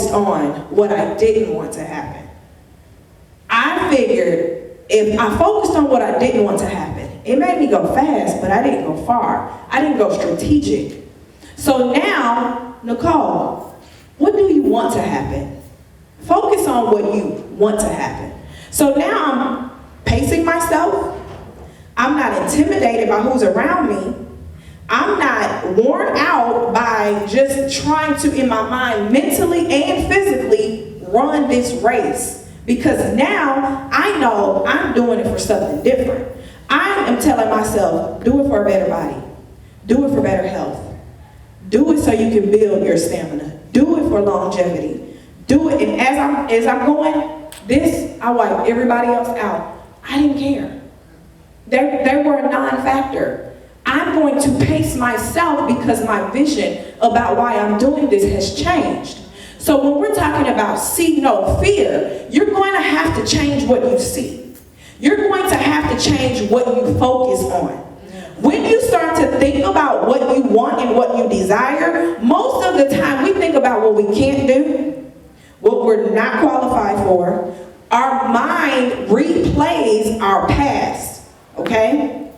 focused on what I didn't want to happen. I figured if I focused on what I didn't want to happen, it made me go fast, but I didn't go far. I didn't go strategic. So now, Nicole, what do you want to happen? Focus on what you want to happen. So now I'm pacing myself. I'm not intimidated by who's around me. I'm not worn out by just trying to, in my mind, mentally and physically run this race. Because now I know I'm doing it for something different. I am telling myself, do it for a better body. Do it for better health. Do it so you can build your stamina. Do it for longevity. Do it, and as I'm going, I wipe everybody else out. I didn't care. They were a non-factor. I'm going to pace myself because my vision about why I'm doing this has changed. So when we're talking about see no fear, you're going to have to change what you see. You're going to have to change what you focus on. When you start to think about what you want and what you desire, most of the time we think about what we can't do, what we're not qualified for. Our mind replays our past, okay?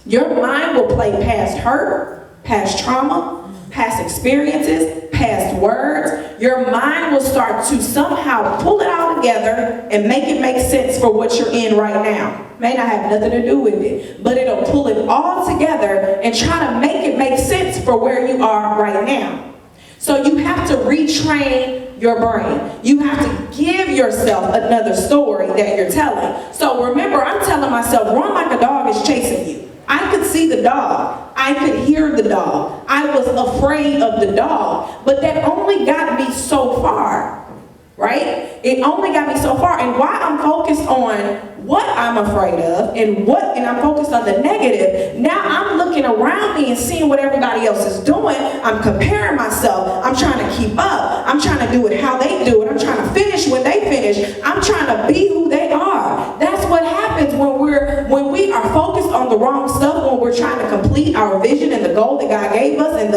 Your mind will play past hurt, past trauma, past experiences, past words. Your mind will start to somehow pull it all together and make it make sense for what you're in right now. May not have nothing to do with it, but it'll pull it all together and try to make it make sense for where you are right now. So you have to retrain your brain. You have to give yourself another story that you're telling. So remember, I'm telling myself, run like a dog is chasing you. I could see the dog. I could hear the dog. I was afraid of the dog. But that only got me so far, right? It only got me so far. And why I'm focused on what I'm afraid of and I'm focused on the negative, now I'm looking around me and seeing what everybody else is doing. I'm comparing myself. I'm trying to keep up. I'm trying to do it how they do it. I'm trying to finish when they finish. I'm trying to be who they are. That's what happens when we are focused on the wrong stuff, when we're trying to complete our vision and the goal that God gave us and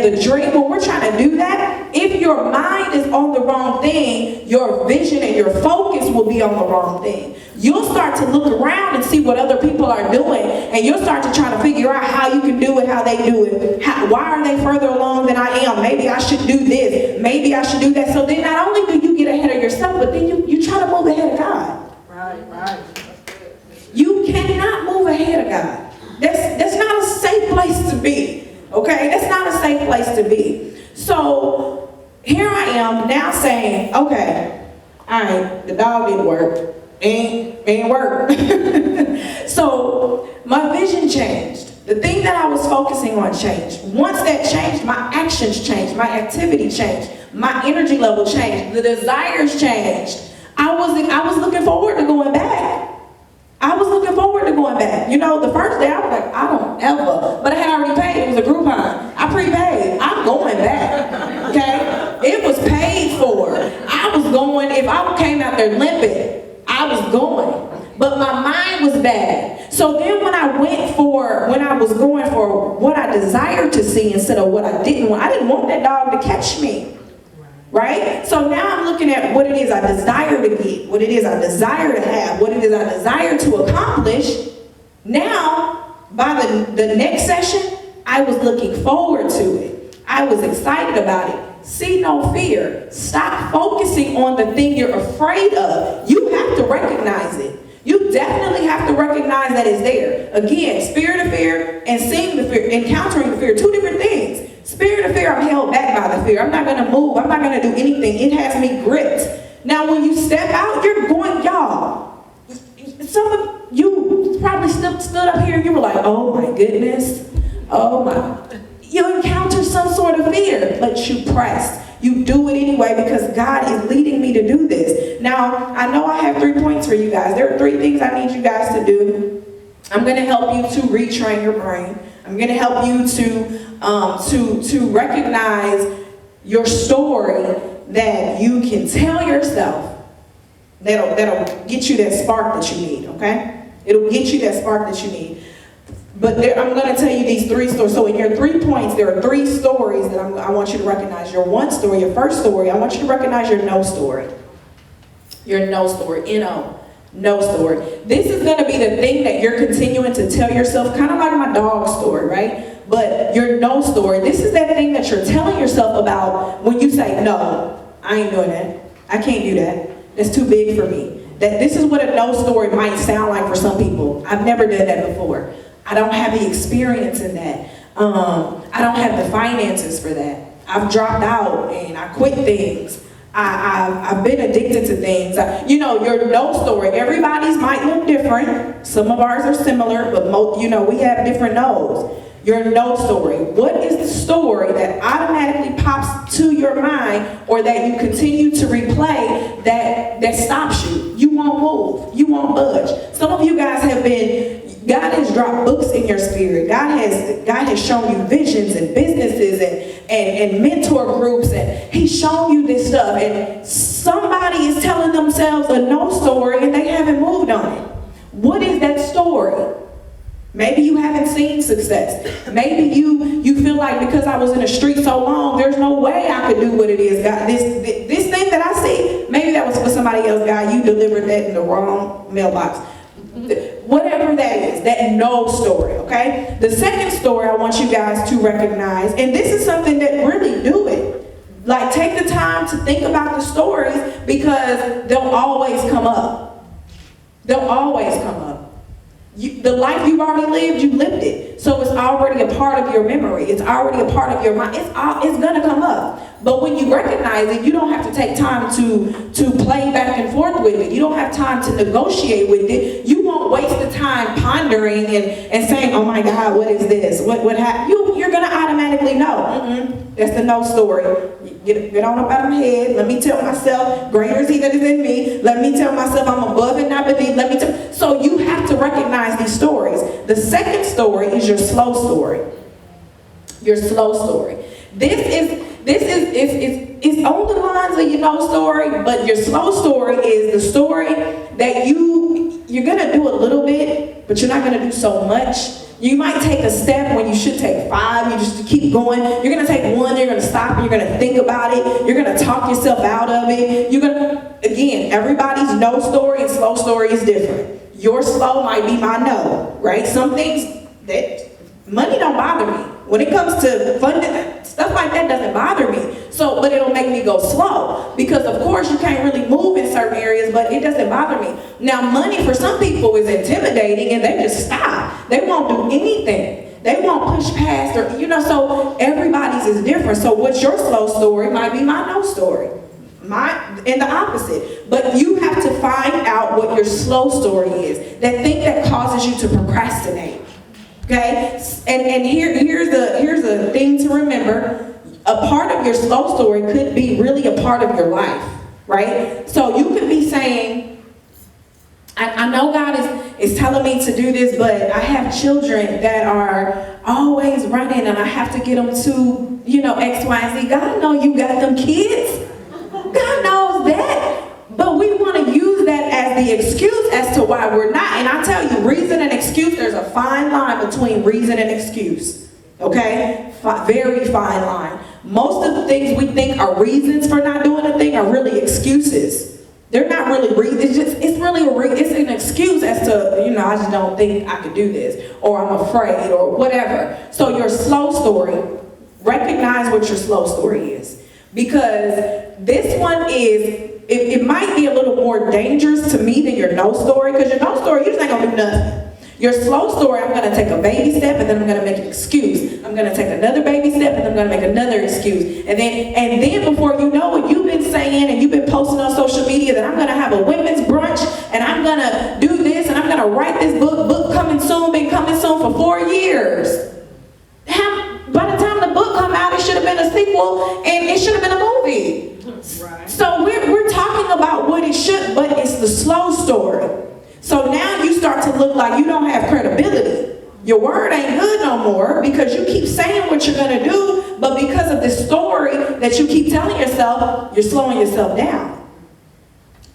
the dream. When we're trying to do that, if your mind is on the wrong thing, your vision and your focus will be on the wrong thing. You'll start to look around and see what other people are doing, and you'll start to try to figure out how you can do it, how they do it. Why are they further along than I am? Maybe I should do this. Maybe I should do that. So then not only do you get ahead of yourself, but then you try to move ahead of God. Right. You cannot move ahead of God. That's not a safe place to be. Okay? That's not a safe place to be. So here I am now saying, okay, all right, the dog didn't work. Ain't work. So my vision changed. The thing that I was focusing on changed. Once that changed, my actions changed, my activity changed, my energy level changed, the desires changed. I was looking forward to going back. You know, the first day I was like, I don't ever, but I had already paid. It was a Groupon. I prepaid. I'm going back. Okay? It was paid for. I was going. If I came out there limping, I was going. But my mind was bad. So then when I was going for what I desired to see instead of what I didn't want that dog to catch me. Right? So now I'm looking at what it is I desire to get, what it is I desire to have, what it is I desire to accomplish. Now, by the next session, I was looking forward to it. I was excited about it. See no fear. Stop focusing on the thing you're afraid of. You have to recognize it. You definitely have to recognize that it's there. Again, spirit of fear and seeing the fear, encountering the fear, two different things. Spirit of fear, I'm held back by the fear. I'm not going to move. I'm not going to do anything. It has me gripped. Now, when you step out, you're going, y'all. Some of you probably stood up here and you were like, oh my goodness. Oh my. You encounter some sort of fear, but you press. You do it anyway because God is leading me to do this. Now, I know I have 3 points for you guys. There are 3 things I need you guys to do. I'm going to help you to retrain your brain. I'm going to help you to recognize your story that you can tell yourself. That'll get you that spark that you need, okay? It'll get you that spark that you need. But I'm going to tell you these 3 stories. So in your 3 points, there are 3 stories that I want you to recognize. Your 1 story, your first story, I want you to recognize your no story. Your no story, N-O, no story. This is going to be the thing that you're continuing to tell yourself, kind of like my dog story, right? But your no story, this is that thing that you're telling yourself about when you say, no, I ain't doing that. I can't do that. That's too big for me. That this is what a no story might sound like for some people. I've never done that before. I don't have the experience in that. I don't have the finances for that. I've dropped out and I quit things. I've been addicted to things. Your no story, everybody's might look different. Some of ours are similar, but we have different no's. Your no story. What is the story that automatically pops to your mind or that you continue to replay that stops you? You won't move. You won't budge. Some of you guys God has dropped books in your spirit. God has shown you visions and businesses and mentor groups, and He's shown you this stuff, and somebody is telling themselves a no story and they haven't moved on it. What is that story? Maybe you haven't seen success. Maybe you feel like because I was in the street so long, there's no way I could do what it is. God, this thing that I see, maybe that was for somebody else. God, you delivered that in the wrong mailbox. Whatever that is, that no story, okay? The second story I want you guys to recognize, and this is something that really do it. Like, take the time to think about the stories because they'll always come up. They'll always come up. The life you've already lived, you lived it. So it's already a part of your memory. It's already a part of your mind. It's going to come up. But when you recognize it, you don't have to take time to play back and forth with it. You don't have time to negotiate with it. You won't waste the time pondering and saying, oh my God, what is this? What happened? You're going to automatically know. That's the no story. Get on up out of my head. Let me tell myself, greater is He that is in me. Let me tell myself I'm above and not beneath. So you have to recognize these stories. The second story is your slow story. Your slow story. This is on the lines of your no story, but your slow story is the story that you're gonna do a little bit, but you're not gonna do so much. You might take a step when you should take 5. You just keep going. You're going to take 1. You're going to stop. And you're going to think about it. You're going to talk yourself out of it. Again, everybody's no story and slow story is different. Your slow might be my no, right? Some things that money don't bother me. When it comes to funding, stuff like that doesn't bother me. But it'll make me go slow because, of course, you can't really move in certain areas, but it doesn't bother me. Now, money for some people is intimidating and they just stop. They won't do anything. They won't push past so everybody's is different. So what's your slow story might be my no story. And the opposite. But you have to find out what your slow story is. That thing that causes you to procrastinate. Okay? And here's the thing to remember. A part of your slow story could be really a part of your life, right? So you could be saying, I know God is telling me to do this, but I have children that are always running and I have to get them to, X, Y, and Z. God knows you got them kids. God knows that. But we want to use that as the excuse as to why we're not. And I tell you, reason and excuse, there's a fine line between reason and excuse. Okay? Very fine line. Most of the things we think are reasons for not doing a thing are really excuses. They're not really reasons. It's an excuse as to, I just don't think I could do this, or I'm afraid, or whatever. So your slow story, recognize what your slow story is. Because this one it might be a little more dangerous to me than your no story, because your no story, you just ain't gonna do nothing. Your slow story, I'm going to take a baby step and then I'm going to make an excuse. I'm going to take another baby step and then I'm going to make another excuse. And then before you know it, you've been saying and you've been posting on social media that I'm going to have a women's brunch and I'm going to do this and I'm going to write this book coming soon, been coming soon for 4 years. By the time the book come out, it should have been a sequel and it should have been a movie. Right. So we're talking about what it should, but it's the slow story. So now you start to look like you don't have credibility. Your word ain't good no more because you keep saying what you're going to do, but because of this story that you keep telling yourself, you're slowing yourself down.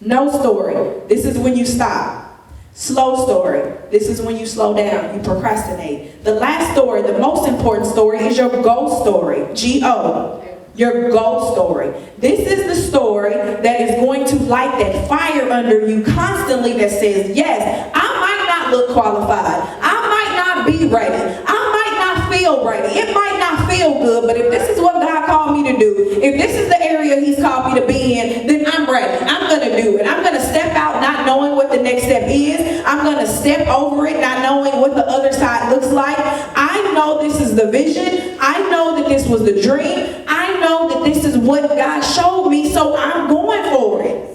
No story. This is when you stop. Slow story. This is when you slow down, you procrastinate. The last story, the most important story, is your go story. G-O. Your go story. This is the story that is going to light that fire under you constantly that says, yes, I might not look qualified. I might not be ready. I might not feel ready. It might not feel good, but if this is what God called me to do, if this is the area He's called me to be in, then I'm ready. I'm going to do it. I'm going to step out not knowing what the next step is. I'm going to step over it not knowing what the other side looks like. I know this is the vision. I know that this was the dream. I know that this is what God showed me, so I'm going for it.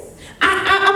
I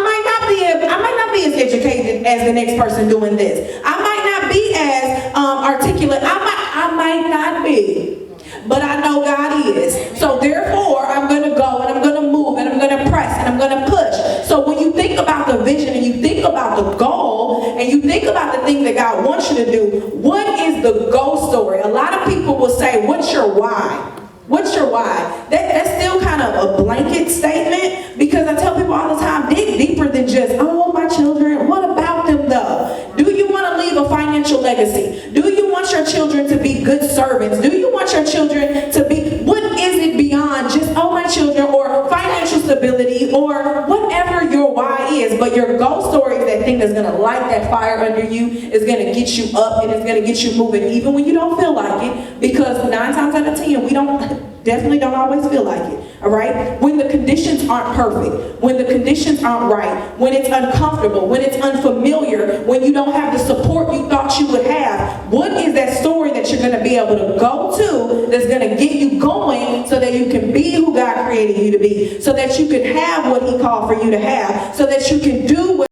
might not be as educated as the next person doing this. I might not be as articulate. I might not be. But I know God is. So therefore, I'm going to go and I'm going to move and I'm going to press and I'm going to push. So when you think about the vision and you think about the goal and you think about the thing that God wants you to do, what is the goal story? A lot of people will say, what's your why? What's your why? That's still kind of a blanket statement, because I tell people all the time, dig deeper than just, oh, my children, what about them though? Do you want to leave a financial legacy? Do you want your children to be good servants? Do you want your children to be, what is it beyond just, oh, my children, or financial stability, or whatever your why is? But your goal story is that thing that's going to light that fire under you, is going to get you up, and it's going to get you moving, even when you don't feel like it, because 9 times out of 10, we definitely don't always feel like it, all right? When the conditions aren't perfect, when the conditions aren't right, when it's uncomfortable, when it's unfamiliar, when you don't have the support you thought you would have, what is that story that you're going to be able to go to that's going to get you going so that you can be who God created you to be, so that you can have what He called for you to have, so that you can do what